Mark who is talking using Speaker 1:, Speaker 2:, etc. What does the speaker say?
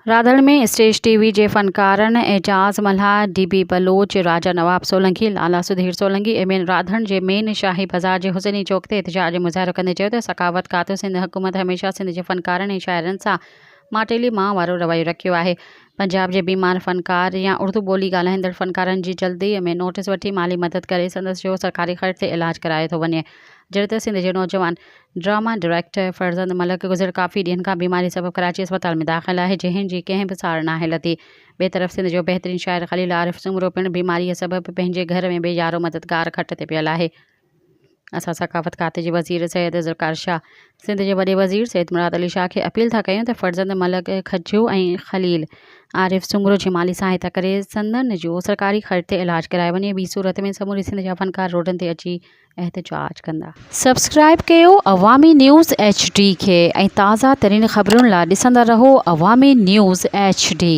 Speaker 1: राधण में stage TV जे फनकारन एजाज़ मल्हा, dB Baloch, राजा नवाब सोलंकी, लाला Sudhir Solanki M राधण जे main शाही बज़ार जे हुसैनी चौक ते एहतजाजी मुज़ाहरो कंदे चयो त सखावत कातो सिंध हुकूमत हमेशह सिंध जे फनकारन ऐं शाइरनि सां माटेली मां वारो रवैयो रखियो आहे। पंजाब जे बीमार फनकार या उर्दू ॿोली ॻाल्हाईंदड़ फनकारनि जी जल्दीअ में नोटिस वठी माली मदद करे संदसि जो सरकारी ख़र्च ते इलाज करायो थो वञे। जहिड़े त सिंध जे नौजवान ड्रामा डायरेक्टर फरज़ंद मलक गुज़िर काफ़ी ॾींहंनि खां बीमारी सबबु कराची अस्पताल में दाख़िल आहे, जंहिं जी कंहिं बि सार नाहे लथी। ॿिए तरफ़ सिंध जो बहितरीन शाइर ख़लील आरिफ सुमरो पिणु बीमारीअ सबबु पंहिंजे घर में बेयारो मददगार खट ते पियल आहे। असां सखावत खाते जे वज़ीर सैयद ज़ुल्फ़कार शाह, सिंध जे वॾे वज़ीर सैयद मुराद अली शाह खे अपील था कयूं त फरज़ंद मलक खजू ऐं ख़लील आरिफ सुमरो जी माली सहायता करे संदन जो सरकारी ख़र्च ते इलाज कराए वञे। ॿी सूरत में समूरी सिंध जा फनकार रोडनि ते अची एहतजाज कंदा। सब्सक्राइब कयो अवामी न्यूज़ HD खे ऐं ताज़ा तरीन ख़बरुनि लाइ ॾिसंदा रहो अवामी न्यूज़ HD।